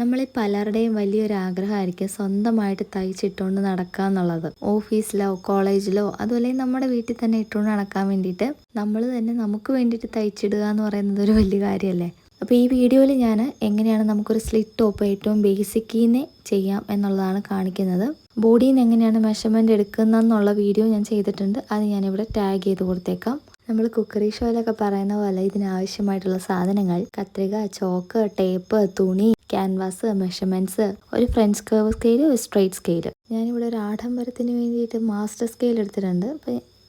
നമ്മളിൽ പലരുടെയും വലിയൊരാഗ്രഹമായിരിക്കും സ്വന്തമായിട്ട് തയ്ച്ചിട്ടുകൊണ്ട് നടക്കുക എന്നുള്ളത്. ഓഫീസിലോ കോളേജിലോ അതുപോലെ നമ്മുടെ വീട്ടിൽ തന്നെ ഇട്ടുകൊണ്ട് നടക്കാൻ വേണ്ടിയിട്ട് നമ്മൾ തന്നെ നമുക്ക് വേണ്ടിയിട്ട് തയ്ച്ചിടുക എന്ന് പറയുന്നത് ഒരു വലിയ കാര്യമല്ലേ. അപ്പോൾ ഈ വീഡിയോയിൽ ഞാൻ എങ്ങനെയാണ് നമുക്കൊരു സ്ലിറ്റ് ടോപ്പ് ഏറ്റവും ബേസിക്കിനെ ചെയ്യാം എന്നുള്ളതാണ് കാണിക്കുന്നത്. ബോഡിയിൽ നിന്ന് എങ്ങനെയാണ് മെഷർമെൻറ്റ് എടുക്കുന്നതെന്നുള്ള വീഡിയോ ഞാൻ ചെയ്തിട്ടുണ്ട്. അത് ഞാനിവിടെ ടാഗ് ചെയ്ത് കൊടുത്തേക്കാം. നമ്മൾ കുക്കറി ഷോയിലൊക്കെ പറയുന്ന പോലെ ഇതിനാവശ്യമായിട്ടുള്ള സാധനങ്ങൾ കത്രിക, ചോക്ക്, ടേപ്പ്, തുണി, ക്യാൻവാസ്, മെഷർമെൻറ്റ്സ്, ഒരു ഫ്രഞ്ച് കർവ് സ്കെയിൽ, ഒരു സ്ട്രെയിറ്റ് സ്കെയിൽ. ഞാനിവിടെ ഒരു ആഡംബരത്തിന് വേണ്ടിയിട്ട് മാസ്റ്റർ സ്കെയിൽ എടുത്തിട്ടുണ്ട്.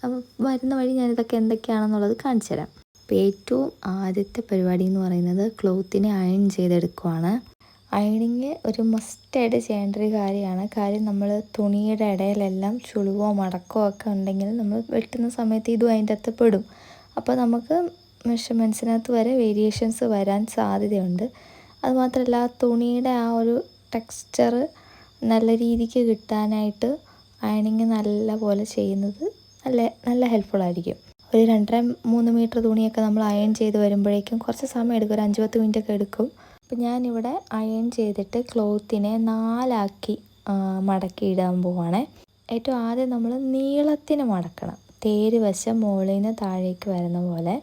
അപ്പോൾ വരുന്ന വഴി ഞാനിതൊക്കെ എന്തൊക്കെയാണെന്നുള്ളത് കാണിച്ചു തരാം. അപ്പോൾ ഏറ്റവും ആദ്യത്തെ പരിപാടി എന്ന് പറയുന്നത് ക്ലോത്തിനെ അയൺ ചെയ്തെടുക്കുവാണ്. അയണിങ് ഒരു മസ്റ്റായിട്ട് ചെയ്യേണ്ട ഒരു കാര്യമാണ്. കാര്യം നമ്മൾ തുണിയുടെ ഇടയിലെല്ലാം ചുളിവോ മടക്കോ ഒക്കെ ഉണ്ടെങ്കിൽ നമ്മൾ വെട്ടുന്ന സമയത്ത് ഇതും അതിൻ്റെ അകത്ത് പെടും. അപ്പോൾ നമുക്ക് മെഷർമെൻറ്റ്സിനകത്ത് വരെ വേരിയേഷൻസ് വരാൻ സാധ്യതയുണ്ട്. അതുമാത്രമല്ല തുണിയുടെ ആ ഒരു ടെക്സ്ചർ നല്ല രീതിക്ക് കിട്ടാനായിട്ട് അയണിങ് നല്ല പോലെ ചെയ്യുന്നത് നല്ല ഹെൽപ്ഫുള്ളായിരിക്കും. ഒരു 2.5-3 മീറ്റർ തുണിയൊക്കെ നമ്മൾ അയൺ ചെയ്ത് വരുമ്പോഴേക്കും കുറച്ച് സമയം എടുക്കും, ഒരു 5-10 മിനിറ്റൊക്കെ എടുക്കും. അപ്പോൾ ഞാനിവിടെ അയൺ ചെയ്തിട്ട് ക്ലോത്തിനെ 4ആക്കി മടക്കി ഇടാൻ പോവാണ്. ഏറ്റവും ആദ്യം നമ്മൾ നീളത്തിന് മടക്കണം. തേര് വശം മുകളിൽ നിന്ന് താഴേക്ക് വരുന്ന പോലെ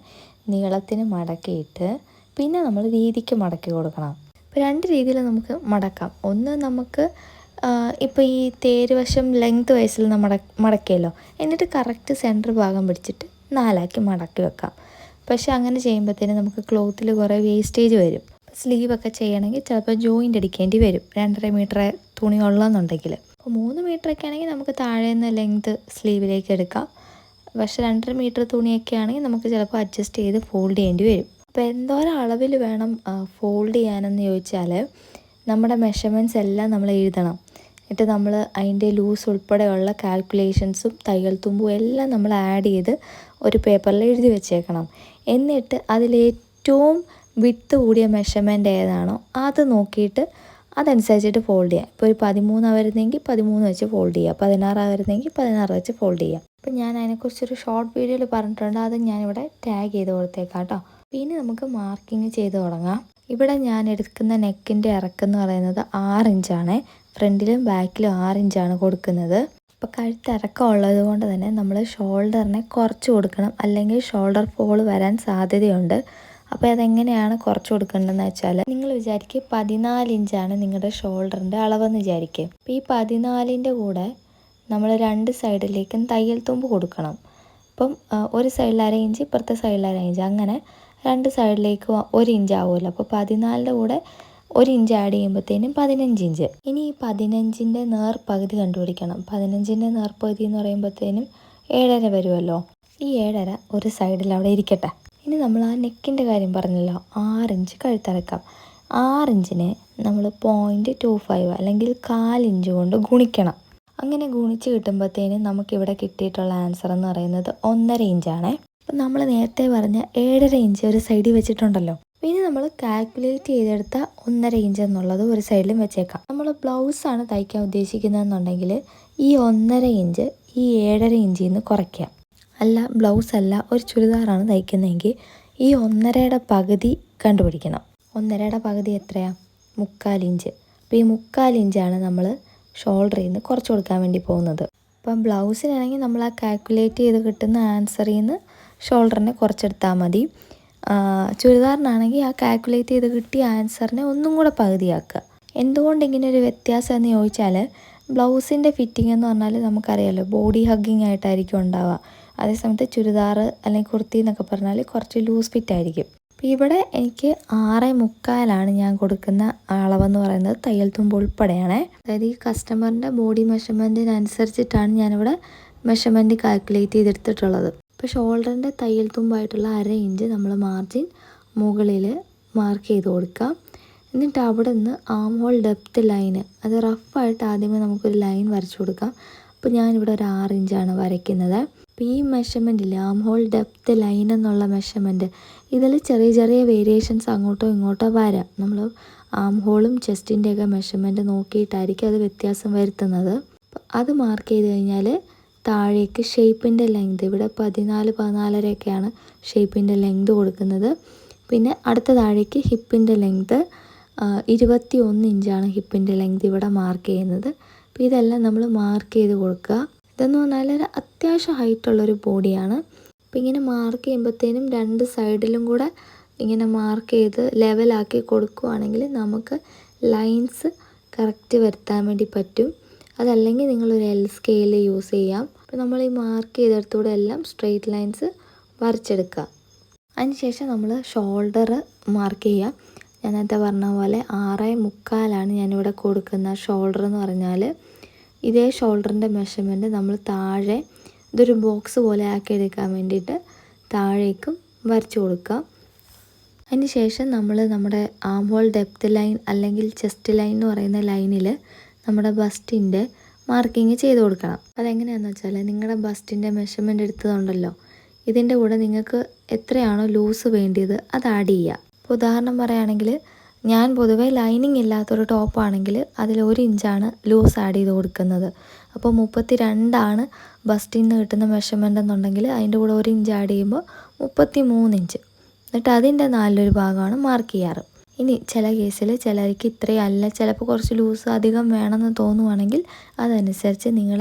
നീളത്തിന് മടക്കിയിട്ട് പിന്നെ നമ്മൾ വീതിക്ക് മടക്കി കൊടുക്കണം. ഇപ്പോൾ 2 രീതിയിൽ നമുക്ക് മടക്കാം. ഒന്ന് നമുക്ക് ഇപ്പോൾ ഈ തേര് വശം ലെങ്ത് വയസ്സിൽ മടക്കിയല്ലോ, എന്നിട്ട് കറക്റ്റ് സെൻറ്റർ ഭാഗം പിടിച്ചിട്ട് 4ആക്കി മടക്കി വെക്കാം. പക്ഷെ അങ്ങനെ ചെയ്യുമ്പോഴത്തേനും നമുക്ക് ക്ലോത്തിൽ കുറേ വേസ്റ്റേജ് വരും. സ്ലീവൊക്കെ ചെയ്യണമെങ്കിൽ ചിലപ്പോൾ ജോയിൻ്റ് അടിക്കേണ്ടി വരും, 2.5 മീറ്റർ തുണി ഉള്ളതെന്നുണ്ടെങ്കിൽ. അപ്പോൾ 3 മീറ്ററൊക്കെ ആണെങ്കിൽ നമുക്ക് താഴെ നിന്ന് ലെങ്ത് സ്ലീവിലേക്ക് എടുക്കാം. പക്ഷേ 2.5 മീറ്റർ തുണിയൊക്കെ ആണെങ്കിൽ നമുക്ക് ചിലപ്പോൾ അഡ്ജസ്റ്റ് ചെയ്ത് ഫോൾഡ് ചെയ്യേണ്ടി വരും. അപ്പോൾ എന്തോരം അളവിൽ വേണം ഫോൾഡ് ചെയ്യാനെന്ന് ചോദിച്ചാൽ നമ്മുടെ മെഷർമെൻറ്റ്സ് എല്ലാം നമ്മൾ എഴുതണം. എന്നിട്ട് നമ്മൾ അതിൻ്റെ ലൂസ് ഉൾപ്പെടെയുള്ള കാൽക്കുലേഷൻസും തയ്യൽ തുമ്പും എല്ലാം നമ്മൾ ആഡ് ചെയ്ത് ഒരു പേപ്പറിൽ എഴുതി വെച്ചേക്കണം. എന്നിട്ട് അതിലേറ്റവും വിട്ട് കൂടിയ മെഷർമെൻറ്റ് ഏതാണോ അത് നോക്കിയിട്ട് അതനുസരിച്ചിട്ട് ഫോൾഡ് ചെയ്യാം. ഇപ്പോൾ ഒരു 13 വരുന്നെങ്കിൽ 13 വെച്ച് ഫോൾഡ് ചെയ്യുക, 16 വരുന്നെങ്കിൽ 16 വെച്ച് ഫോൾഡ് ചെയ്യുക. അപ്പോൾ ഞാൻ അതിനെക്കുറിച്ചൊരു ഷോർട്ട് വീഡിയോയിൽ പറഞ്ഞിട്ടുണ്ട്, അത് ഞാനിവിടെ ടാഗ് ചെയ്ത് കൊടുത്തേക്കാം കേട്ടോ. പിന്നെ നമുക്ക് മാർക്കിങ് ചെയ്ത് തുടങ്ങാം. ഇവിടെ ഞാൻ എടുക്കുന്ന നെക്കിൻ്റെ ഇറക്കെന്ന് പറയുന്നത് 6 ഇഞ്ചാണ്. ഫ്രണ്ടിലും ബാക്കിലും 6 ഇഞ്ചാണ് കൊടുക്കുന്നത്. അപ്പോൾ കഴുത്തിറക്കം ഉള്ളത് കൊണ്ട് തന്നെ നമ്മൾ ഷോൾഡറിനെ കുറച്ച് കൊടുക്കണം, അല്ലെങ്കിൽ ഷോൾഡർ ഫോൾ വരാൻ സാധ്യതയുണ്ട്. അപ്പോൾ അതെങ്ങനെയാണ് കുറച്ച് കൊടുക്കേണ്ടതെന്ന് വെച്ചാൽ, നിങ്ങൾ വിചാരിക്കുക 14 ഇഞ്ചാണ് നിങ്ങളുടെ ഷോൾഡറിൻ്റെ അളവെന്ന് വിചാരിക്കുക. അപ്പോൾ ഈ 14ൻ്റെ കൂടെ നമ്മൾ 2 സൈഡിലേക്കും തയ്യൽ തുമ്പ് കൊടുക്കണം. അപ്പം ഒരു സൈഡിൽ 1/2 ഇഞ്ച്, ഇപ്പുറത്തെ സൈഡിൽ 1/2 ഇഞ്ച്, അങ്ങനെ 2 സൈഡിലേക്ക് 1 ഇഞ്ച് ആവുമല്ലോ. അപ്പോൾ 14ൻ്റെ കൂടെ 1 ഇഞ്ച് ആഡ് ചെയ്യുമ്പോഴത്തേനും 15 ഇഞ്ച്. ഇനി ഈ 15ൻ്റെ നേർപകുതി കണ്ടുപിടിക്കണം. 15ൻ്റെ നേർപകുതി എന്ന് പറയുമ്പോഴത്തേനും 7.5 വരുമല്ലോ. ഈ 7.5 ഒരു സൈഡിൽ അവിടെ ഇരിക്കട്ടെ. ഇനി നമ്മൾ ആ നെക്കിൻ്റെ കാര്യം പറഞ്ഞല്ലോ, 6 ഇഞ്ച് കഴുത്തിറക്കാം. 6 ഇഞ്ചിനെ നമ്മൾ 0.25 അല്ലെങ്കിൽ 1/4 ഇഞ്ച് കൊണ്ട് ഗുണിക്കണം. അങ്ങനെ ഗുണിച്ച് കിട്ടുമ്പോഴത്തേനും നമുക്കിവിടെ കിട്ടിയിട്ടുള്ള ആൻസർ എന്ന് പറയുന്നത് 1.5 ഇഞ്ചാണ്. അപ്പം നമ്മൾ നേരത്തെ പറഞ്ഞ 7.5 ഇഞ്ച് ഒരു സൈഡിൽ വെച്ചിട്ടുണ്ടല്ലോ. ഇനി നമ്മൾ കാൽക്കുലേറ്റ് ചെയ്തെടുത്ത 1.5 ഇഞ്ച് എന്നുള്ളത് ഒരു സൈഡിലും വെച്ചേക്കാം. നമ്മൾ ബ്ലൗസാണ് തയ്ക്കാൻ ഉദ്ദേശിക്കുന്നതെന്നുണ്ടെങ്കിൽ ഈ 1.5 ഇഞ്ച് ഈ 7.5 ഇഞ്ചിൽ നിന്ന് കുറയ്ക്കാം. അല്ല, ബ്ലൗസ് അല്ല, ഒരു ചുരിദാറാണ് തയ്ക്കുന്നതെങ്കിൽ ഈ 1.5യുടെ പകുതി കണ്ടുപിടിക്കണം. 1.5യുടെ പകുതി എത്രയാണ്? 3/4 ഇഞ്ച്. അപ്പോൾ ഈ 3/4 ഇഞ്ചാണ് നമ്മൾ ഷോൾഡറിൽ നിന്ന് കുറച്ച് കൊടുക്കാൻ വേണ്ടി പോകുന്നത്. അപ്പം ബ്ലൗസിനാണെങ്കിൽ നമ്മൾ ആ കാൽക്കുലേറ്റ് ചെയ്ത് കിട്ടുന്ന ആൻസറിൽ നിന്ന് ഷോൾഡറിനെ കുറച്ചെടുത്താൽ മതി. ചുരിദാറിനാണെങ്കിൽ ആ കാൽക്കുലേറ്റ് ചെയ്ത് കിട്ടിയ ആൻസറിനെ ഒന്നും കൂടെ പകുതിയാക്കുക. എന്തുകൊണ്ട് ഇങ്ങനെ ഒരു വ്യത്യാസം എന്ന് ചോദിച്ചാൽ, ബ്ലൗസിൻ്റെ ഫിറ്റിംഗ് എന്ന് പറഞ്ഞാൽ നമുക്കറിയാമല്ലോ, ബോഡി ഹഗ്ഗിങ് ആയിട്ടായിരിക്കും ഉണ്ടാവുക. അതേസമയത്ത് ചുരിദാർ അല്ലെങ്കിൽ കുർത്തി എന്നൊക്കെ പറഞ്ഞാൽ കുറച്ച് ലൂസ് ഫിറ്റ് ആയിരിക്കും. അപ്പോൾ ഇവിടെ എനിക്ക് 6.25 ഞാൻ കൊടുക്കുന്ന അളവെന്ന് പറയുന്നത് തയ്യൽ തുമ്പ് ഉൾപ്പെടെയാണ്. അതായത് ഈ കസ്റ്റമറിൻ്റെ ബോഡി മെഷർമെൻറ്റിനനുസരിച്ചിട്ടാണ് ഞാനിവിടെ മെഷർമെൻറ്റ് കാൽക്കുലേറ്റ് ചെയ്തെടുത്തിട്ടുള്ളത്. ഇപ്പോൾ ഷോൾഡറിൻ്റെ തയ്യൽ തുമ്പായിട്ടുള്ള 1/2 ഇഞ്ച് നമ്മൾ മാർജിൻ മുകളിൽ മാർക്ക് ചെയ്ത് കൊടുക്കാം. എന്നിട്ട് അവിടെ നിന്ന് ആം ഹോൾ ഡെപ്ത്ത് ലൈന്, അത് റഫായിട്ട് ആദ്യമേ നമുക്കൊരു ലൈൻ വരച്ചു കൊടുക്കാം. അപ്പോൾ ഞാനിവിടെ ഒരു 6 ഇഞ്ചാണ് വരയ്ക്കുന്നത്. അപ്പോൾ ഈ മെഷർമെൻറ്റില്ലേ, ആം ഹോൾ ഡെപ്ത്ത് ലൈൻ എന്നുള്ള മെഷർമെൻറ്റ്, ഇതിൽ ചെറിയ ചെറിയ വേരിയേഷൻസ് അങ്ങോട്ടോ ഇങ്ങോട്ടോ വരാം. നമ്മൾ ആം ഹോളും ചെസ്റ്റിൻ്റെയൊക്കെ മെഷർമെൻറ്റ് നോക്കിയിട്ടായിരിക്കും അത് വ്യത്യാസം വരുത്തുന്നത്. അത് മാർക്ക് ചെയ്ത് കഴിഞ്ഞാൽ താഴേക്ക് ഷേപ്പിൻ്റെ ലെങ്ത്, ഇവിടെ 14-14.5 ഷേപ്പിൻ്റെ ലെങ്ത് കൊടുക്കുന്നത്. പിന്നെ അടുത്ത താഴേക്ക് ഹിപ്പിൻ്റെ ലെങ്ത്, 21 ഇഞ്ചാണ് ഹിപ്പിൻ്റെ ലെങ്ത് ഇവിടെ മാർക്ക് ചെയ്യുന്നത്. അപ്പോൾ ഇതെല്ലാം നമ്മൾ മാർക്ക് ചെയ്ത് കൊടുക്കുക. ഇതെന്ന് പറഞ്ഞാൽ ഒരു അത്യാവശ്യം ഹൈറ്റുള്ളൊരു ബോഡിയാണ്. അപ്പോൾ ഇങ്ങനെ മാർക്ക് ചെയ്യുമ്പോഴത്തേനും രണ്ട് സൈഡിലും കൂടെ ഇങ്ങനെ മാർക്ക് ചെയ്ത് ലെവലാക്കി കൊടുക്കുകയാണെങ്കിൽ നമുക്ക് ലൈൻസ് കറക്റ്റ് വരുത്താൻ വേണ്ടി പറ്റും. അതല്ലെങ്കിൽ നിങ്ങളൊരു എൽ സ്കെയിൽ യൂസ് ചെയ്യാം. അപ്പോൾ നമ്മൾ ഈ മാർക്ക് ചെയ്തെടുത്തൂടെ എല്ലാം സ്ട്രെയിറ്റ് ലൈൻസ് വരച്ചെടുക്കുക. അതിനുശേഷം നമ്മൾ ഷോൾഡർ മാർക്ക് ചെയ്യുക. ഞാൻ നേരത്തെ പറഞ്ഞ പോലെ 6.75 ഞാനിവിടെ കൊടുക്കുന്ന ഷോൾഡർ എന്ന് പറഞ്ഞാൽ ഇതേ ഷോൾഡറിൻ്റെ മെഷർമെൻറ്റ് നമ്മൾ താഴെ ഇതൊരു ബോക്സ് പോലെ ആക്കി എടുക്കാൻ വേണ്ടിയിട്ട് താഴേക്കും വരച്ചു കൊടുക്കുക. അതിന് ശേഷം നമ്മൾ നമ്മുടെ ആം ഹോൾ ഡെപ്ത് ലൈൻ അല്ലെങ്കിൽ ചെസ്റ്റ് ലൈൻ എന്ന് പറയുന്ന ലൈനിൽ നമ്മുടെ ബസ്റ്റിൻ്റെ മാർക്കിങ് ചെയ്ത് കൊടുക്കണം. അതെങ്ങനെയാണെന്ന് വെച്ചാൽ നിങ്ങളുടെ ബസ്റ്റിൻ്റെ മെഷർമെൻറ്റ് എടുത്തതുണ്ടല്ലോ, ഇതിൻ്റെ കൂടെ നിങ്ങൾക്ക് എത്രയാണോ ലൂസ് വേണ്ടിയത് അത് ആഡ് ചെയ്യുക. ഇപ്പോൾ ഉദാഹരണം പറയുകയാണെങ്കിൽ ഞാൻ പൊതുവേ ലൈനിങ് ഇല്ലാത്തൊരു ടോപ്പാണെങ്കിൽ അതിൽ 1 ഇഞ്ചാണ് ലൂസ് ആഡ് ചെയ്ത് കൊടുക്കുന്നത്. അപ്പോൾ 32 ബസ്റ്റിൽ നിന്ന് കിട്ടുന്ന മെഷർമെൻ്റ് എന്നുണ്ടെങ്കിൽ അതിൻ്റെ കൂടെ 1 ഇഞ്ച് ആഡ് ചെയ്യുമ്പോൾ 33 ഇഞ്ച്. എന്നിട്ട് അതിൻ്റെ 4 ഭാഗമാണ് മാർക്ക് ചെയ്യാറ്. ഇനി ചില കേസിൽ ചിലർക്ക് ഇത്രയും അല്ല, ചിലപ്പോൾ കുറച്ച് ലൂസ് അധികം വേണമെന്ന് തോന്നുവാണെങ്കിൽ അതനുസരിച്ച് നിങ്ങൾ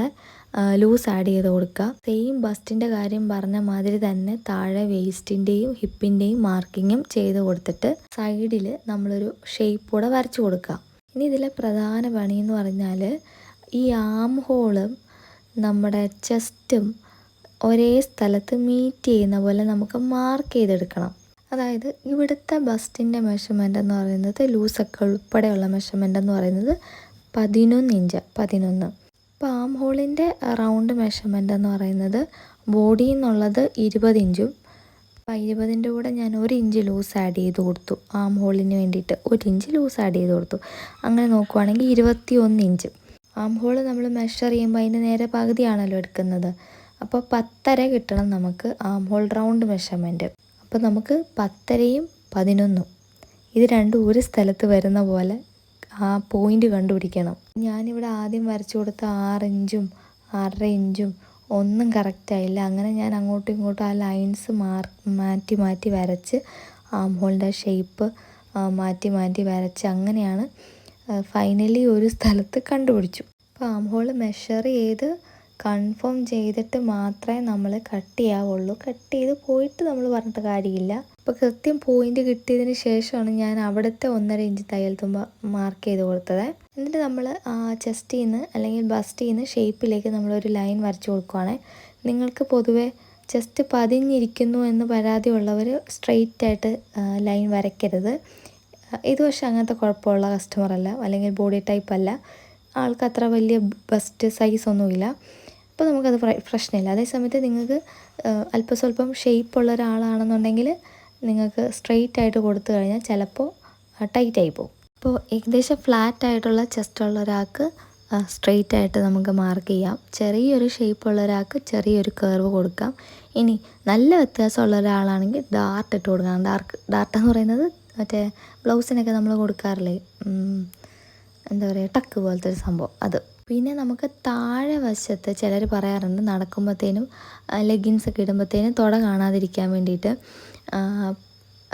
ലൂസ് ആഡ് ചെയ്ത് കൊടുക്കുക. സെയിം ബസ്റ്റിൻ്റെ കാര്യം പറഞ്ഞ മാതിരി തന്നെ താഴെ വേസ്റ്റിൻ്റെയും ഹിപ്പിൻ്റെയും മാർക്കിങ്ങും ചെയ്ത് കൊടുത്തിട്ട് സൈഡിൽ നമ്മളൊരു ഷേപ്പ് കൂടെ വരച്ചു കൊടുക്കുക. ഇനി ഇതിലെ പ്രധാന പണി എന്ന് പറഞ്ഞാൽ ഈ ആം ഹോളും നമ്മുടെ ചെസ്റ്റും ഒരേ സ്ഥലത്ത് മീറ്റ് ചെയ്യുന്ന പോലെ നമുക്ക് മാർക്ക് ചെയ്തെടുക്കണം. അതായത് ഇവിടുത്തെ ബസ്റ്റിൻ്റെ മെഷർമെൻ്റ് എന്ന് പറയുന്നത് ലൂസൊക്കെ ഉൾപ്പെടെയുള്ള മെഷർമെൻ്റ് എന്ന് പറയുന്നത് 11 ഇഞ്ച്. 11. അപ്പോൾ ആം ഹോളിൻ്റെ റൗണ്ട് മെഷർമെൻ്റ് എന്ന് പറയുന്നത് ബോഡിയിൽ നിന്നുള്ളത് 20 ഇഞ്ചും. അപ്പോൾ 20ൻ്റെ കൂടെ ഞാൻ 1 ഇഞ്ച് ലൂസ് ആഡ് ചെയ്ത് കൊടുത്തു. ആം ഹോളിന് വേണ്ടിയിട്ട് 1 ഇഞ്ച് ലൂസ് ആഡ് ചെയ്ത് കൊടുത്തു. അങ്ങനെ നോക്കുവാണെങ്കിൽ 21 ഇഞ്ച്. ആം ഹോൾ നമ്മൾ മെഷർ ചെയ്യുമ്പോൾ അതിന് നേരെ പകുതിയാണല്ലോ എടുക്കുന്നത്. അപ്പോൾ 10.5 കിട്ടണം നമുക്ക് ആം ഹോൾ റൗണ്ട് മെഷർമെൻറ്റ്. അപ്പോൾ നമുക്ക് 10.5യും 11 ഇത് രണ്ടും ഒരു സ്ഥലത്ത് വരുന്ന പോലെ ആ പോയിൻ്റ് കണ്ടുപിടിക്കണം. ഞാനിവിടെ ആദ്യം വരച്ചു കൊടുത്ത 6 ഇഞ്ചും 6.5 ഇഞ്ചും ഒന്നും കറക്റ്റായില്ല. അങ്ങനെ ഞാൻ അങ്ങോട്ടും ഇങ്ങോട്ടും ആ ലൈൻസ് മാറ്റി മാറ്റി വരച്ച് ആം ഹോളിൻ്റെ ഷേപ്പ് മാറ്റി മാറ്റി വരച്ച് അങ്ങനെയാണ് ഫൈനലി ഒരു സ്ഥലത്ത് കണ്ടുപിടിച്ചു. അപ്പോൾ ആം ഹോൾ മെഷർ ചെയ്ത് കൺഫേം ചെയ്തിട്ട് മാത്രമേ നമ്മൾ കട്ട് ചെയ്യാവുള്ളൂ. കട്ട് ചെയ്ത് പോയിട്ട് നമ്മൾ പറഞ്ഞിട്ട് കാര്യമില്ല. അപ്പോൾ കൃത്യം പോയിൻ്റ് കിട്ടിയതിന് ശേഷമാണ് ഞാൻ അവിടുത്തെ 1.5 ഇഞ്ച് തയ്യൽ തുമ്പ മാർക്ക് ചെയ്ത് കൊടുത്തത്. എന്നിട്ട് നമ്മൾ ചെസ്റ്റിൽ നിന്ന് അല്ലെങ്കിൽ ബസ്റ്റിൽ നിന്ന് ഷേപ്പിലേക്ക് നമ്മളൊരു ലൈൻ വരച്ച് കൊടുക്കുവാണ്. നിങ്ങൾക്ക് പൊതുവേ ചെസ്റ്റ് പതിഞ്ഞിരിക്കുന്നു എന്ന് പരാതിയുള്ളവർ സ്ട്രെയിറ്റ് ആയിട്ട് ലൈൻ വരയ്ക്കരുത്. ഇത് പക്ഷേ അങ്ങനത്തെ കുഴപ്പമുള്ള കസ്റ്റമറല്ല, അല്ലെങ്കിൽ ബോഡി ടൈപ്പ് അല്ല, ആൾക്ക് അത്ര വലിയ ബസ്റ്റ് സൈസ് ഒന്നുമില്ല. അപ്പോൾ നമുക്കത് പ്രശ്നമില്ല. അതേസമയത്ത് നിങ്ങൾക്ക് അല്പം സ്വല്പം ഷേപ്പുള്ള ഒരാളാണെന്നുണ്ടെങ്കിൽ നിങ്ങൾക്ക് സ്ട്രെയിറ്റ് ആയിട്ട് കൊടുത്തു കഴിഞ്ഞാൽ ചിലപ്പോൾ ടൈറ്റായി പോകും. അപ്പോൾ ഏകദേശം ഫ്ലാറ്റ് ആയിട്ടുള്ള ചെസ്റ്റുള്ള ഒരാൾക്ക് സ്ട്രെയിറ്റ് ആയിട്ട് നമുക്ക് മാർക്ക് ചെയ്യാം. ചെറിയൊരു ഷേപ്പുള്ള ഒരാൾക്ക് ചെറിയൊരു കർവ് കൊടുക്കാം. ഇനി നല്ല വ്യത്യാസമുള്ള ഒരാളാണെങ്കിൽ ഡാർട്ട് ഇട്ട് കൊടുക്കാം. ഡാർട്ട് എന്ന് പറയുന്നത് മറ്റേ ബ്ലൗസിനൊക്കെ നമ്മൾ കൊടുക്കാറില്ലേ, എന്താ പറയുക, ടക്ക് പോലത്തെ ഒരു സംഭവം അത്. പിന്നെ നമുക്ക് താഴെ വശത്ത് ചിലർ പറയാറുണ്ട് നടക്കുമ്പോഴത്തേനും ലെഗിൻസൊക്കെ ഇടുമ്പോഴത്തേനും തുട കാണാതിരിക്കാൻ വേണ്ടിയിട്ട്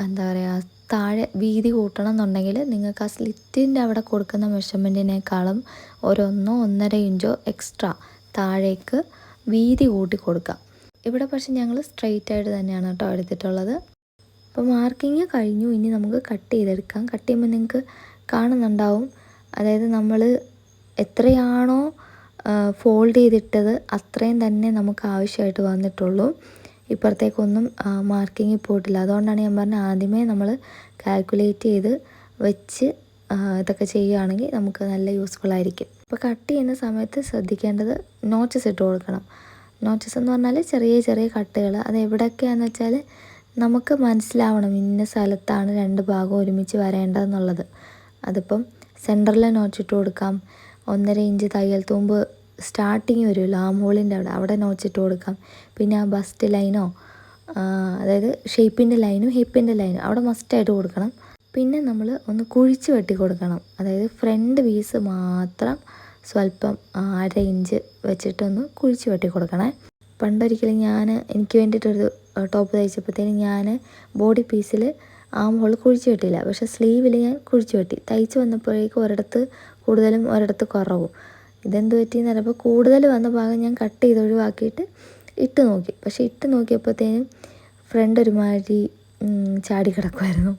എന്താ പറയുക താഴെ വീതി കൂട്ടണം എന്നുണ്ടെങ്കിൽ നിങ്ങൾക്ക് ആ സ്ലിറ്റിൻ്റെ അവിടെ കൊടുക്കുന്ന മെഷർമെൻറ്റിനേക്കാളും 1-1.5 ഇഞ്ചോ എക്സ്ട്രാ താഴേക്ക് വീതി കൂട്ടി കൊടുക്കാം. ഇവിടെ പക്ഷെ ഞങ്ങൾ സ്ട്രെയിറ്റ് ആയിട്ട് തന്നെയാണ് കേട്ടോ എടുത്തിട്ടുള്ളത്. അപ്പോൾ മാർക്കിങ് കഴിഞ്ഞു. ഇനി നമുക്ക് കട്ട് ചെയ്തെടുക്കാം. കട്ട് ചെയ്യുമ്പോൾ നിങ്ങൾക്ക് കാണുന്നുണ്ടാവും, അതായത് നമ്മൾ എത്രയാണോ ഫോൾഡ് ചെയ്തിട്ടത് അത്രയും തന്നെ നമുക്ക് ആവശ്യമായിട്ട് വന്നിട്ടുള്ളൂ. ഇപ്പുറത്തേക്കൊന്നും മാർക്കിങ് പോയിട്ടില്ല. അതുകൊണ്ടാണ് ഞാൻ പറഞ്ഞത് ആദ്യമേ നമ്മൾ കാൽക്കുലേറ്റ് ചെയ്ത് വെച്ച് ഇതൊക്കെ ചെയ്യുകയാണെങ്കിൽ നമുക്ക് നല്ല യൂസ്ഫുൾ ആയിരിക്കും. അപ്പോൾ കട്ട് ചെയ്യുന്ന സമയത്ത് ശ്രദ്ധിക്കേണ്ടത് നോച്ചസ് ഇട്ട് കൊടുക്കണം. നോച്ചസ് എന്ന് പറഞ്ഞാൽ ചെറിയ ചെറിയ കട്ടുകൾ. അത് എവിടെയൊക്കെയാണെന്ന് വെച്ചാൽ നമുക്ക് മനസ്സിലാവണം ഇന്ന സ്ഥലത്താണ് 2 ഭാഗം ഒരുമിച്ച് വരേണ്ടതെന്നുള്ളത്. അതിപ്പം സെൻറ്ററിൽ നോച്ചിട്ട് കൊടുക്കാം. 1.5 ഇഞ്ച് തയ്യൽ തൂമ്പ് സ്റ്റാർട്ടിങ് വരുമല്ലോ ആം ഹോളിൻ്റെ അവിടെ നോച്ചിട്ട് കൊടുക്കാം. പിന്നെ ആ ബസ്റ്റ് ലൈനോ അതായത് ഷേപ്പിൻ്റെ ലൈനും ഹിപ്പിൻ്റെ ലൈനും അവിടെ മസ്റ്റായിട്ട് കൊടുക്കണം. പിന്നെ നമ്മൾ ഒന്ന് കുഴിച്ച് വെട്ടി കൊടുക്കണം. അതായത് ഫ്രണ്ട് പീസ് മാത്രം സ്വല്പം 1/2 ഇഞ്ച് വെച്ചിട്ടൊന്ന് കുഴിച്ച് വെട്ടി കൊടുക്കണേ. പണ്ടൊരിക്കലും എനിക്ക് വേണ്ടിയിട്ടൊരു ടോപ്പ് തയ്ച്ചപ്പോഴത്തേനും ഞാൻ ബോഡി പീസിൽ ആം ഹോൾ കുഴിച്ച് വെട്ടില്ല. പക്ഷേ സ്ലീവിൽ ഞാൻ കുഴിച്ച് വെട്ടി. തയ്ച്ച് വന്നപ്പോഴേക്കും ഒരിടത്ത് കൂടുതലും ഒരിടത്ത് കുറവും. ഇതെന്ത് പറ്റിയെന്ന് പറയുമ്പോൾ കൂടുതൽ വന്ന ഭാഗം ഞാൻ കട്ട് ചെയ്ത് ഒഴിവാക്കിയിട്ട് ഇട്ട് നോക്കി. പക്ഷേ ഇട്ട് നോക്കിയപ്പോഴത്തേനും ഫ്രണ്ട് ഒരുമാതിരി ചാടി കിടക്കുമായിരുന്നു.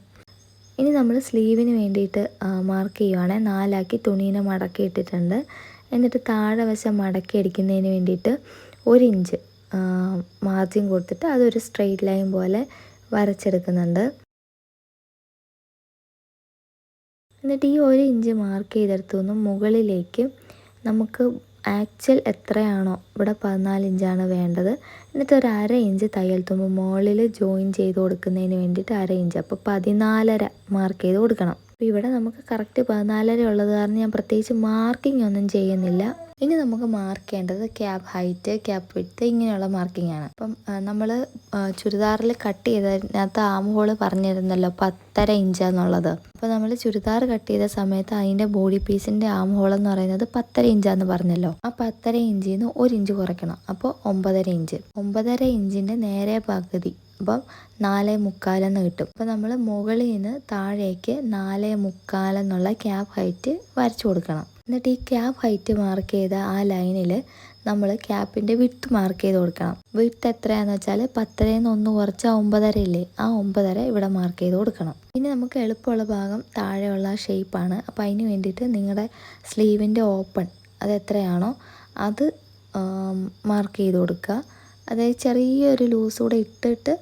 ഇനി നമ്മൾ സ്ലീവിന് വേണ്ടിയിട്ട് മാർക്ക് ചെയ്യുവാണേ 4ആക്കി തുണീനെ മടക്കി ഇട്ടിട്ടുണ്ട്. എന്നിട്ട് താഴെ വശം മടക്കി അടിക്കുന്നതിന് വേണ്ടിയിട്ട് 1 ഇഞ്ച് മാർജിൻ കൊടുത്തിട്ട് അതൊരു സ്ട്രെയിറ്റ് ലൈൻ പോലെ വരച്ചെടുക്കുന്നുണ്ട്. എന്നിട്ട് ഈ 1 ഇഞ്ച് മാർക്ക് ചെയ്തെടുത്തു നിന്നും മുകളിലേക്ക് നമുക്ക് ആക്ച്വൽ എത്രയാണോ, ഇവിടെ 14 ഇഞ്ചാണ് വേണ്ടത്. എന്നിട്ട് ഒരു 1/2 ഇഞ്ച് തയ്യൽ തുമ്പ് മുകളിൽ ജോയിൻ ചെയ്ത് കൊടുക്കുന്നതിന് വേണ്ടിയിട്ട് 1/2 ഇഞ്ച്, അപ്പോൾ 14.5 മാർക്ക് ചെയ്ത് കൊടുക്കണം. അപ്പോൾ ഇവിടെ നമുക്ക് കറക്റ്റ് 14.5 ഉള്ളത് കാരണം ഞാൻ പ്രത്യേകിച്ച് മാർക്കിംഗ് ഒന്നും ചെയ്യുന്നില്ല. ഇനി നമുക്ക് മാർക്ക് ചെയ്യേണ്ടത് ക്യാപ്പ് ഹൈറ്റ്, ക്യാപ്പ് വിഡ്ത്ത് ഇങ്ങനെയുള്ള മാർക്കിംഗ് ആണ്. അപ്പം നമ്മൾ ചുരിദാറിൽ കട്ട് ചെയ്തതിനകത്ത് ആം ഹോള് പറഞ്ഞിരുന്നല്ലോ 10.5 ഇഞ്ചാന്നുള്ളത്. അപ്പോൾ നമ്മൾ ചുരിദാർ കട്ട് ചെയ്ത സമയത്ത് അതിൻ്റെ ബോഡി പീസിൻ്റെ ആം ഹോൾ എന്ന് പറയുന്നത് 10.5 ഇഞ്ചാന്ന് പറഞ്ഞല്ലോ. ആ 10.5 ഇഞ്ചിൽ നിന്ന് 1 ഇഞ്ച് കുറയ്ക്കണം. അപ്പോൾ 9.5 ഇഞ്ച്. 9.5 ഇഞ്ചിൻ്റെ നേരെ പകുതി, അപ്പം 4.25 എന്ന് കിട്ടും. അപ്പോൾ നമ്മൾ മുകളിൽ നിന്ന് താഴേക്ക് 4.25 എന്നുള്ള ക്യാപ്പ് ഹൈറ്റ് വരച്ചു കൊടുക്കണം. എന്നിട്ട് ഈ ക്യാപ്പ് ഹൈറ്റ് മാർക്ക് ചെയ്ത ആ ലൈനിൽ നമ്മൾ ക്യാപ്പിൻ്റെ വിഡ്ത്ത് മാർക്ക് ചെയ്ത് കൊടുക്കണം. വിഡ്ത്ത് എത്രയാണെന്ന് വെച്ചാൽ 10.5 1 കുറച്ച് 9.5 ഇല്ലേ, ആ 9.5 ഇവിടെ മാർക്ക് ചെയ്ത് കൊടുക്കണം. ഇനി നമുക്ക് എളുപ്പമുള്ള ഭാഗം താഴെയുള്ള ഷേപ്പാണ്. അപ്പോൾ അതിന് വേണ്ടിയിട്ട് നിങ്ങളുടെ സ്ലീവിൻ്റെ ഓപ്പൺ അത് എത്രയാണോ അത് മാർക്ക് ചെയ്ത് കൊടുക്കുക. അതായത് ചെറിയൊരു ലൂസ് കൂടെ ഇട്ടിട്ട്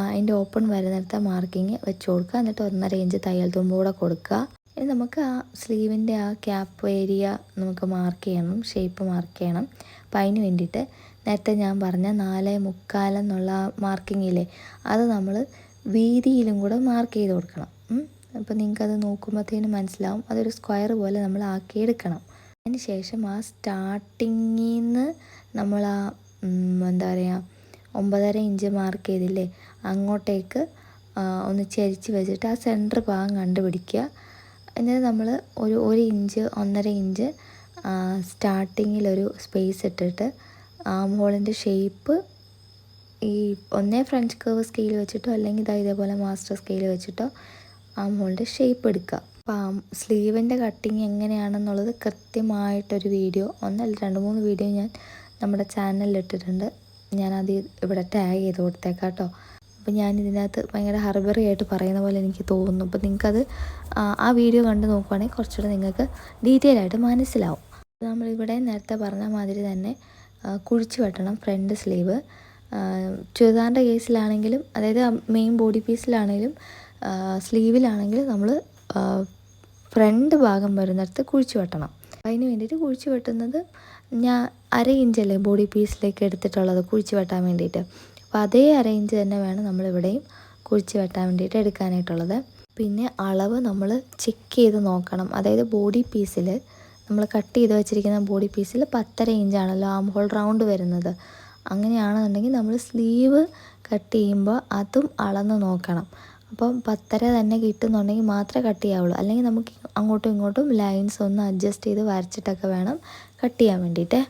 അതിൻ്റെ ഓപ്പൺ വരുന്നിടത്ത് മാർക്കിങ് വെച്ച് കൊടുക്കുക. എന്നിട്ട് 1.5 ഇഞ്ച് തയ്യൽ തുമ്പ് കൂടെ കൊടുക്കുക. ഇനി നമുക്ക് ആ സ്ലീവിൻ്റെ ആ ക്യാപ്പ് ഏരിയ നമുക്ക് മാർക്ക് ചെയ്യണം, ഷേപ്പ് മാർക്ക് ചെയ്യണം. അപ്പം അതിന് വേണ്ടിയിട്ട് നേരത്തെ ഞാൻ പറഞ്ഞ 4.25 എന്നുള്ള മാർക്കിങ്ങില്ലേ, അത് നമ്മൾ വീതിയിലും കൂടെ മാർക്ക് ചെയ്ത് കൊടുക്കണം. അപ്പോൾ നിങ്ങൾക്കത് നോക്കുമ്പോഴത്തേനും മനസ്സിലാവും. അതൊരു സ്ക്വയർ പോലെ നമ്മൾ ആക്കിയെടുക്കണം. അതിന് ശേഷം ആ സ്റ്റാർട്ടിങ്ങിൽ നിന്ന് നമ്മൾ ആ എന്താ പറയുക 9.5 ഇഞ്ച് മാർക്ക് ചെയ്തില്ലേ, അങ്ങോട്ടേക്ക് ഒന്ന് ചരിച്ച് വെച്ചിട്ട് ആ സെൻറ്റർ ഭാഗം കണ്ടുപിടിക്കുക. എന്നിട്ട് നമ്മൾ ഒരു 1 ഇഞ്ച് 1.5 ഇഞ്ച് സ്റ്റാർട്ടിങ്ങിലൊരു സ്പേസ് ഇട്ടിട്ട് ആം ഹോളിൻ്റെ ഷേപ്പ് ഈ ഒന്നേ ഫ്രഞ്ച് കർവ് സ്കെയിൽ വെച്ചിട്ടോ അല്ലെങ്കിൽ ഇതേപോലെ മാസ്റ്റർ സ്കെയിൽ വെച്ചിട്ടോ ആം ഹോളിൻ്റെ ഷേപ്പ് എടുക്കുക. അപ്പോൾ സ്ലീവിൻ്റെ കട്ടിങ് എങ്ങനെയാണെന്നുള്ളത് കൃത്യമായിട്ടൊരു വീഡിയോ, 1 അല്ല 2-3 വീഡിയോ ഞാൻ നമ്മുടെ ചാനലിൽ ഇട്ടിട്ടുണ്ട്. ഞാനത് ഇവിടെ ടാഗ് ചെയ്ത് കൊടുത്തേക്കാം കേട്ടോ. അപ്പോൾ ഞാൻ ഇതിനകത്ത് ഭയങ്കര ഹർബറി ആയിട്ട് പറയുന്ന പോലെ എനിക്ക് തോന്നുന്നു. അപ്പോൾ നിങ്ങൾക്കത് ആ വീഡിയോ കണ്ട് നോക്കുവാണെങ്കിൽ കുറച്ചുകൂടെ നിങ്ങൾക്ക് ഡീറ്റെയിൽ ആയിട്ട് മനസ്സിലാവും. നമ്മളിവിടെ നേരത്തെ പറഞ്ഞ മാതിരി തന്നെ കുഴിച്ച് വെട്ടണം ഫ്രണ്ട് സ്ലീവ്. ചുരിദാറിൻ്റെ കേസിലാണെങ്കിലും അതായത് മെയിൻ ബോഡി പീസിലാണെങ്കിലും സ്ലീവിലാണെങ്കിലും നമ്മൾ ഫ്രണ്ട് ഭാഗം വരുന്നിടത്ത് കുഴിച്ച് വെട്ടണം. അതിന് വേണ്ടിയിട്ട് കുഴിച്ച് വെട്ടുന്നത് ഞാൻ 1/2 ഇഞ്ചല്ലേ ബോഡി പീസിലേക്ക് എടുത്തിട്ടുള്ളത് കുഴിച്ച് വെട്ടാൻ വേണ്ടിയിട്ട്. അപ്പോൾ അതേ 1/2 ഇഞ്ച് തന്നെ വേണം നമ്മളിവിടെയും കുഴിച്ച് വെട്ടാൻ വേണ്ടിയിട്ട് എടുക്കാനായിട്ടുള്ളത്. പിന്നെ അളവ് നമ്മൾ ചെക്ക് ചെയ്ത് നോക്കണം. അതായത് ബോഡി പീസിൽ നമ്മൾ കട്ട് ചെയ്ത് വെച്ചിരിക്കുന്ന ബോഡി പീസിൽ 10.5 ഇഞ്ചാണല്ലോ ആം ഹോൾ റൗണ്ട് വരുന്നത്. അങ്ങനെയാണെന്നുണ്ടെങ്കിൽ നമ്മൾ സ്ലീവ് കട്ട് ചെയ്യുമ്പോൾ അതും അളന്ന് നോക്കണം. അപ്പം 10.5 തന്നെ കിട്ടുന്നുണ്ടെങ്കിൽ മാത്രമേ കട്ട് ചെയ്യാവുള്ളൂ. അല്ലെങ്കിൽ നമുക്ക് അങ്ങോട്ടും ഇങ്ങോട്ടും ലൈൻസ് ഒന്ന് അഡ്ജസ്റ്റ് ചെയ്ത് വരച്ചിട്ടൊക്കെ വേണം കട്ട് ചെയ്യാൻ വേണ്ടിയിട്ട്.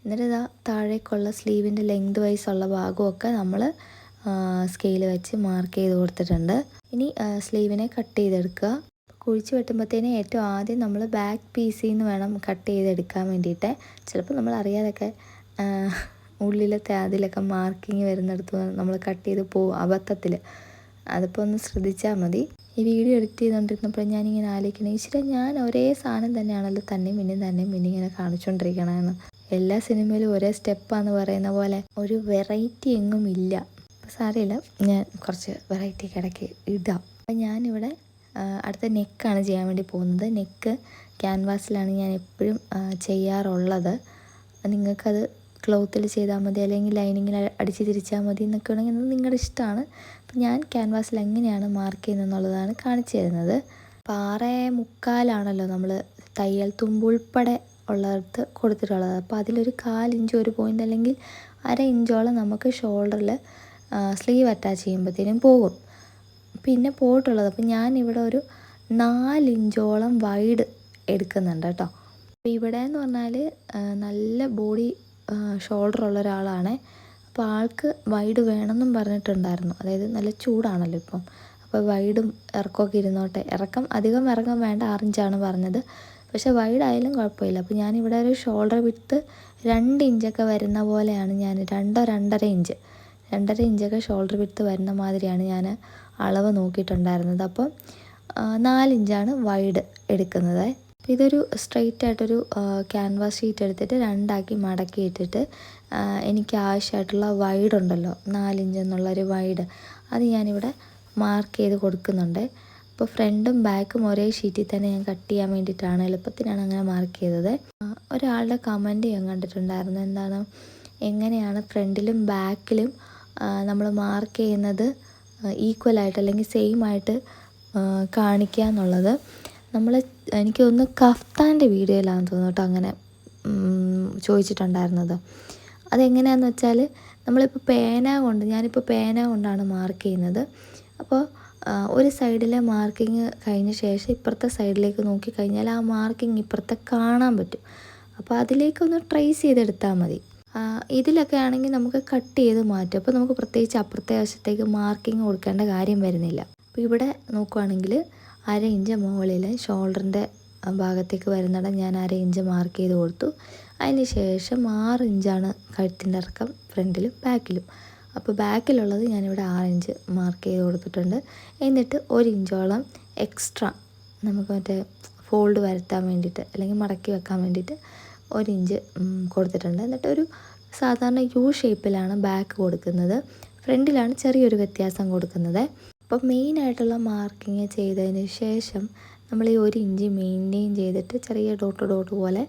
എന്നിട്ട് ഇതാ താഴേക്കുള്ള സ്ലീവിൻ്റെ ലെങ്ത് വൈസ് ഉള്ള ഭാഗമൊക്കെ നമ്മൾ സ്കെയിൽ വെച്ച് മാർക്ക് ചെയ്ത് കൊടുത്തിട്ടുണ്ട്. ഇനി സ്ലീവിനെ കട്ട് ചെയ്തെടുക്കുക. കുഴിച്ച് വെട്ടുമ്പോഴത്തേന് ഏറ്റവും ആദ്യം നമ്മൾ ബാക്ക് പീസിൽ നിന്ന് വേണം കട്ട് ചെയ്തെടുക്കാൻ വേണ്ടിയിട്ട്. ചിലപ്പോൾ നമ്മൾ അറിയാതൊക്കെ ഉള്ളിലത്തെ അതിലൊക്കെ മാർക്കിങ് വരുന്നിടത്ത് നമ്മൾ കട്ട് ചെയ്ത് പോകും അബദ്ധത്തിൽ. അതിപ്പോൾ ഒന്ന് ശ്രദ്ധിച്ചാൽ മതി. ഈ വീഡിയോ എഡിറ്റ് ചെയ്തുകൊണ്ടിരുന്നപ്പോൾ ഞാനിങ്ങനെ ആലോചിക്കണേ, ഇച്ചിരി ഞാൻ ഒരേ സാധനം തന്നെയാണല്ലോ തന്നെയും പിന്നെ ഇങ്ങനെ കാണിച്ചുകൊണ്ടിരിക്കണമെന്ന്. എല്ലാ സിനിമയിലും ഒരേ സ്റ്റെപ്പാന്ന് പറയുന്ന പോലെ ഒരു വെറൈറ്റി എങ്ങും ഇല്ല. അപ്പോൾ സാരമില്ല, ഞാൻ കുറച്ച് വെറൈറ്റി ഇടയ്ക്ക് ഇടാം. അപ്പം ഞാനിവിടെ അടുത്ത നെക്കാണ് ചെയ്യാൻ വേണ്ടി പോകുന്നത്. നെക്ക് ക്യാൻവാസിലാണ് ഞാൻ എപ്പോഴും ചെയ്യാറുള്ളത്. നിങ്ങൾക്കത് ക്ലോത്തിൽ ചെയ്താൽ മതി, അല്ലെങ്കിൽ ലൈനിങ്ങിൽ അടിച്ച് തിരിച്ചാൽ മതി എന്നൊക്കെ ഉണ്ടെങ്കിൽ നിങ്ങളുടെ ഇഷ്ടമാണ്. അപ്പം ഞാൻ ക്യാൻവാസിൽ എങ്ങനെയാണ് മാർക്ക് ചെയ്യുന്നതെന്നുള്ളതാണ് കാണിച്ചു തരുന്നത്. 6.25 നമ്മൾ തയ്യൽ തുമ്പുൾപ്പെടെ ഉള്ളിടത്ത് കൊടുത്തിട്ടുള്ളത്. അപ്പോൾ അതിലൊരു 1/4 ഇഞ്ച് ഒരു പോയിൻ്റ് അല്ലെങ്കിൽ 1/2 ഇഞ്ചോളം നമുക്ക് ഷോൾഡറിൽ സ്ലീവ് അറ്റാച്ച് ചെയ്യുമ്പോഴത്തേനും പോകും. പിന്നെ പോയിട്ടുള്ളത് അപ്പോൾ ഞാനിവിടെ ഒരു 4 ഇഞ്ചോളം വൈഡ് എടുക്കുന്നുണ്ട് കേട്ടോ. അപ്പോൾ ഇവിടെ എന്ന് പറഞ്ഞാൽ നല്ല ബോഡി ഷോൾഡർ ഉള്ള ഒരാളാണ്. അപ്പോൾ ആൾക്ക് വൈഡ് വേണമെന്നും പറഞ്ഞിട്ടുണ്ടായിരുന്നു. അതായത് നല്ല ചൂടാണല്ലോ ഇപ്പം. അപ്പോൾ വൈഡും ഇറക്കമൊക്കെ ഇരുന്നോട്ടെ. അധികം ഇറക്കം വേണ്ട, 6 ഇഞ്ചാണ് പറഞ്ഞത്. പക്ഷേ വൈഡായാലും കുഴപ്പമില്ല. അപ്പോൾ ഞാനിവിടെ ഒരു ഷോൾഡർ വിഡ്ത്ത് 2 ഇഞ്ചൊക്കെ വരുന്ന പോലെയാണ് ഞാൻ 2-2.5 ഇഞ്ച് 2.5 ഇഞ്ചൊക്കെ ഷോൾഡർ വിഡ്ത്ത് വരുന്ന മാതിരിയാണ് ഞാൻ അളവ് നോക്കിയിട്ടുണ്ടായിരുന്നത്. അപ്പം 4 ഇഞ്ചാണ് വൈഡ് എടുക്കുന്നത്. അപ്പോൾ ഇതൊരു സ്ട്രെയിറ്റ് ആയിട്ടൊരു ക്യാൻവാസ് ഷീറ്റ് എടുത്തിട്ട് 2ആക്കി മടക്കിയിട്ടിട്ട് എനിക്ക് ആവശ്യമായിട്ടുള്ള വൈഡ് ഉണ്ടല്ലോ, 4 ഇഞ്ച് എന്നുള്ളൊരു വൈഡ്, അത് ഞാനിവിടെ മാർക്ക് ചെയ്ത് കൊടുക്കുന്നുണ്ട്. അപ്പോൾ ഫ്രണ്ടും ബാക്കും ഒരേ ഷീറ്റിൽ തന്നെ ഞാൻ കട്ട് ചെയ്യാൻ വേണ്ടിയിട്ടാണ്, എളുപ്പത്തിനാണ് അങ്ങനെ മാർക്ക് ചെയ്തത്. ഒരാളുടെ കമൻറ്റ് ഞാൻ കണ്ടിട്ടുണ്ടായിരുന്നു, എന്താണ്, എങ്ങനെയാണ് ഫ്രണ്ടിലും ബാക്കിലും നമ്മൾ മാർക്ക് ചെയ്യുന്നത് ഈക്വലായിട്ട് അല്ലെങ്കിൽ സെയിം ആയിട്ട് കാണിക്കുക എന്നുള്ളത്. എനിക്ക് തോന്നുന്നു കഫ്താൻ്റെ വീഡിയോയിലാണെന്ന് തോന്നുന്നു കേട്ടോ അങ്ങനെ ചോദിച്ചിട്ടുണ്ടായിരുന്നത്. അതെങ്ങനെയാണെന്ന് വെച്ചാൽ ഞാനിപ്പോൾ പേന കൊണ്ടാണ് മാർക്ക് ചെയ്യുന്നത്. അപ്പോൾ ഒരു സൈഡിലെ മാർക്കിങ് കഴിഞ്ഞ ശേഷം ഇപ്പുറത്തെ സൈഡിലേക്ക് നോക്കിക്കഴിഞ്ഞാൽ ആ മാർക്കിങ് ഇപ്പുറത്തെ കാണാൻ പറ്റും. അപ്പോൾ അതിലേക്കൊന്ന് ട്രേസ് ചെയ്തെടുത്താൽ മതി. ഇതിലൊക്കെ ആണെങ്കിൽ നമുക്ക് കട്ട് ചെയ്ത് മാറ്റും. അപ്പോൾ നമുക്ക് പ്രത്യേകിച്ച് അപ്പുറത്തെ വശത്തേക്ക് മാർക്കിങ് കൊടുക്കേണ്ട കാര്യം വരുന്നില്ല. അപ്പോൾ ഇവിടെ നോക്കുവാണെങ്കിൽ 1/2 ഇഞ്ച് മുകളിൽ ഷോൾഡറിൻ്റെ ഭാഗത്തേക്ക് വരുന്നിടം ഞാൻ 1/2 ഇഞ്ച് മാർക്ക് ചെയ്ത് കൊടുത്തു. അതിന് ശേഷം 6 ഇഞ്ചാണ് കഴുത്തിൻ്റെ ഇറക്കം ഫ്രണ്ടിലും ബാക്കിലും. അപ്പോൾ ബാക്കിലുള്ളത് ഞാനിവിടെ 6 ഇഞ്ച് മാർക്ക് ചെയ്ത് കൊടുത്തിട്ടുണ്ട്. എന്നിട്ട് 1 ഇഞ്ചോളം എക്സ്ട്രാ നമുക്ക് ഫോൾഡ് വരുത്താൻ വേണ്ടിയിട്ട് അല്ലെങ്കിൽ മടക്കി വെക്കാൻ വേണ്ടിയിട്ട് 1 ഇഞ്ച് കൊടുത്തിട്ടുണ്ട്. എന്നിട്ട് ഒരു സാധാരണ യു ഷേപ്പിലാണ് ബാക്ക് കൊടുക്കുന്നത്, ഫ്രണ്ടിലാണ് ചെറിയൊരു വ്യത്യാസം കൊടുക്കുന്നത്. അപ്പോൾ മെയിനായിട്ടുള്ള മാർക്കിങ് ചെയ്തതിന് ശേഷം നമ്മൾ ഈ 1 ഇഞ്ച് മെയിൻറ്റെയിൻ ചെയ്തിട്ട് ചെറിയ ഡോട്ട് പോലെ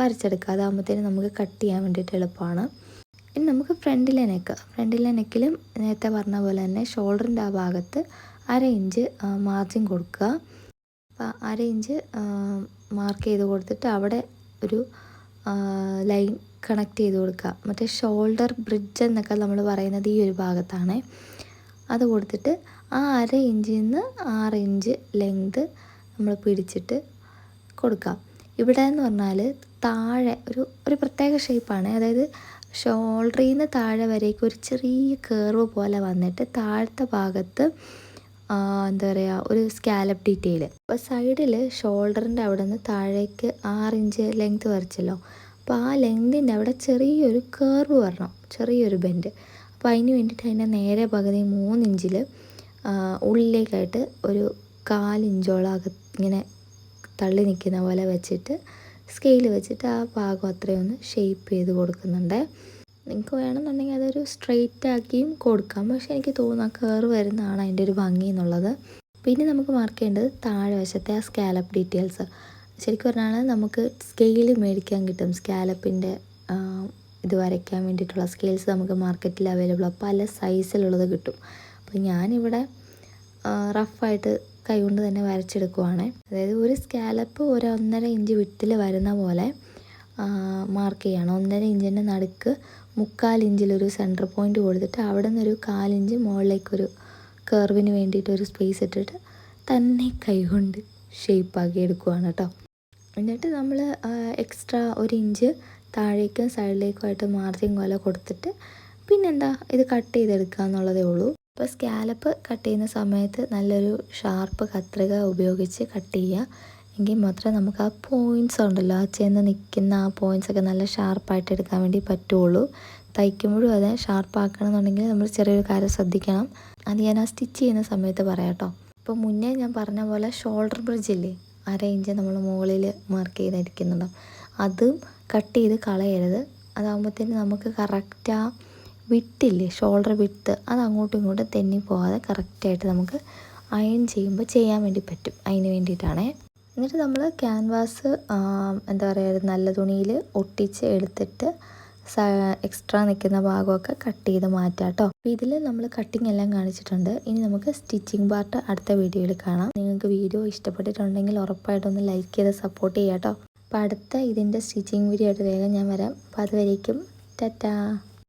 വരച്ചെടുക്കുക. അതാകുമ്പോഴത്തേനും നമുക്ക് കട്ട് ചെയ്യാൻ വേണ്ടിയിട്ട് എളുപ്പമാണ്. ഇനി നമുക്ക് ഫ്രണ്ടിലെ നെക്കിലും നേരത്തെ പറഞ്ഞ പോലെ തന്നെ ഷോൾഡറിൻ്റെ ആ ഭാഗത്ത് 1/2 ഇഞ്ച് മാർജിൻ കൊടുക്കുക. അപ്പോൾ 1/2 ഇഞ്ച് മാർക്ക് ചെയ്ത് കൊടുത്തിട്ട് അവിടെ ഒരു ലൈൻ കണക്ട് ചെയ്ത് കൊടുക്കുക. മറ്റേ ഷോൾഡർ ബ്രിഡ്ജ് എന്നൊക്കെ നമ്മൾ പറയുന്നത് ഈ ഒരു ഭാഗത്താണ്. അത് കൊടുത്തിട്ട് ആ 1/2 ഇഞ്ചിൽ നിന്ന് 6 ഇഞ്ച് ലെങ്ത് നമ്മൾ പിടിച്ചിട്ട് കൊടുക്കാം. ഇവിടെ എന്ന് പറഞ്ഞാൽ താഴെ ഒരു പ്രത്യേക ഷേപ്പാണ്. അതായത് ഷോൾഡറിൽ നിന്ന് താഴെ വരേക്ക് ഒരു ചെറിയ കേർവ് പോലെ വന്നിട്ട് താഴത്തെ ഭാഗത്ത് ഒരു സ്കാലപ്പ് ഡീറ്റെയിൽ. അപ്പോൾ സൈഡിൽ ഷോൾഡറിൻ്റെ അവിടെ നിന്ന് താഴേക്ക് 6 ഇഞ്ച് ലെങ്ത് വരച്ചല്ലോ. അപ്പോൾ ആ ലെങ്തിൻ്റെ അവിടെ ചെറിയൊരു കേർവ് വരണം, ചെറിയൊരു ബെൻഡ്. അപ്പോൾ അതിന് വേണ്ടിയിട്ട് അതിൻ്റെ നേരെ പകുതി 3 ഇഞ്ചിൽ ഉള്ളിലേക്കായിട്ട് ഒരു 1/4 ഇഞ്ചോളം ഇങ്ങനെ തള്ളി നിൽക്കുന്ന പോലെ വെച്ചിട്ട് സ്കെയിൽ വെച്ചിട്ട് ആ ഭാഗം അത്രയും ഒന്ന് ഷേപ്പ് ചെയ്ത് കൊടുക്കുന്നുണ്ട്. നിങ്ങൾക്ക് വേണമെന്നുണ്ടെങ്കിൽ അതൊരു സ്ട്രെയിറ്റ് ആക്കിയും കൊടുക്കാം. പക്ഷേ എനിക്ക് തോന്നുന്നു ആ കേർവ് വരുന്നതാണ് അതിൻ്റെ ഒരു ഭംഗി എന്നുള്ളത്. പിന്നെ നമുക്ക് മാർക്ക് ചെയ്യേണ്ടത് താഴെ വശത്തെ ആ സ്കാലപ്പ് ഡീറ്റെയിൽസ്. ശരിക്കും പറഞ്ഞാൽ നമുക്ക് സ്കെയിൽ മേടിക്കാൻ കിട്ടും. സ്കാലപ്പിൻ്റെ ഇത് വരയ്ക്കാൻ വേണ്ടിയിട്ടുള്ള സ്കെയിൽസ് നമുക്ക് മാർക്കറ്റിൽ അവൈലബിളാണ്. പല സൈസിലുള്ളത് കിട്ടും. അപ്പോൾ ഞാനിവിടെ റഫായിട്ട് കൈകൊണ്ട് തന്നെ വരച്ചെടുക്കുവാണ്. അതായത് ഒരു സ്കാലപ്പ് 1.5 ഇഞ്ച് വിട്ടിൽ വരുന്ന പോലെ മാർക്ക് ചെയ്യണം. 1.5 ഇഞ്ചിൻ്റെ നടുക്ക് 3/4 ഇഞ്ചിലൊരു സെൻറ്റർ പോയിൻ്റ് കൊടുത്തിട്ട് അവിടെ നിന്നൊരു 1/4 ഇഞ്ച് മുകളിലേക്കൊരു കർവിന് വേണ്ടിയിട്ടൊരു സ്പേസ് ഇട്ടിട്ട് തന്നെ കൈകൊണ്ട് ഷേപ്പാക്കി എടുക്കുവാണ് കേട്ടോ. എന്നിട്ട് നമ്മൾ എക്സ്ട്രാ 1 ഇഞ്ച് താഴേക്കും സൈഡിലേക്കുമായിട്ട് മാർജിൻ പോലെ കൊടുത്തിട്ട് പിന്നെന്താ ഇത് കട്ട് ചെയ്തെടുക്കുക എന്നുള്ളതേ ഉള്ളൂ. അപ്പോൾ സ്കാലപ്പ് കട്ട് ചെയ്യുന്ന സമയത്ത് നല്ലൊരു ഷാർപ്പ് കത്രിക ഉപയോഗിച്ച് കട്ട് ചെയ്യുക. എങ്കിൽ മാത്രമേ നമുക്ക് ആ പോയിൻറ്റ്സ് ഉണ്ടല്ലോ, ആ ചെന്ന് നിൽക്കുന്ന ആ പോയിൻറ്റ്സൊക്കെ നല്ല ഷാർപ്പായിട്ട് എടുക്കാൻ വേണ്ടി പറ്റുള്ളൂ. തയ്ക്കുമ്പോഴും അതെ, ഷാർപ്പാക്കണമെന്നുണ്ടെങ്കിൽ നമ്മൾ ചെറിയൊരു കാര്യം ശ്രദ്ധിക്കണം. അത് ഞാൻ ആ സ്റ്റിച്ച് ചെയ്യുന്ന സമയത്ത് പറയാം കേട്ടോ. ഇപ്പോൾ മുന്നേ ഞാൻ പറഞ്ഞ പോലെ ഷോൾഡർ ബ്രിഡ്ജില്ലേ, 1/2 ഇഞ്ച് നമ്മൾ മുകളിൽ മാർക്ക് ചെയ്തിരിക്കുന്നുണ്ടോ, അതും കട്ട് ചെയ്ത് കളയരുത്. അതാകുമ്പോഴത്തേന് നമുക്ക് കറക്റ്റ് ആ വിട്ടില്ലേ, ഷോൾഡർ വിട്ട്, അത് അങ്ങോട്ടും ഇങ്ങോട്ടും തെന്നി പോകാതെ കറക്റ്റായിട്ട് നമുക്ക് അയൺ ചെയ്യുമ്പോൾ ചെയ്യാൻ വേണ്ടി പറ്റും. അതിന് വേണ്ടിയിട്ടാണേ. എന്നിട്ട് നമ്മൾ ക്യാൻവാസ് നല്ല തുണിയിൽ ഒട്ടിച്ച് എടുത്തിട്ട് എക്സ്ട്രാ നിൽക്കുന്ന ഭാഗമൊക്കെ കട്ട് ചെയ്ത് മാറ്റാം കേട്ടോ. അപ്പോൾ ഇതിൽ നമ്മൾ കട്ടിങ് എല്ലാം കാണിച്ചിട്ടുണ്ട്. ഇനി നമുക്ക് സ്റ്റിച്ചിങ് പാർട്ട് അടുത്ത വീഡിയോയിൽ കാണാം. നിങ്ങൾക്ക് വീഡിയോ ഇഷ്ടപ്പെട്ടിട്ടുണ്ടെങ്കിൽ ഉറപ്പായിട്ടൊന്ന് ലൈക്ക് ചെയ്ത് സപ്പോർട്ട് ചെയ്യാം കേട്ടോ. അപ്പോൾ അടുത്ത ഇതിൻ്റെ സ്റ്റിച്ചിങ് വീഡിയോ ആയിട്ട് വേഗം ഞാൻ വരാം. അപ്പോൾ അതുവരേക്കും ടാറ്റാ.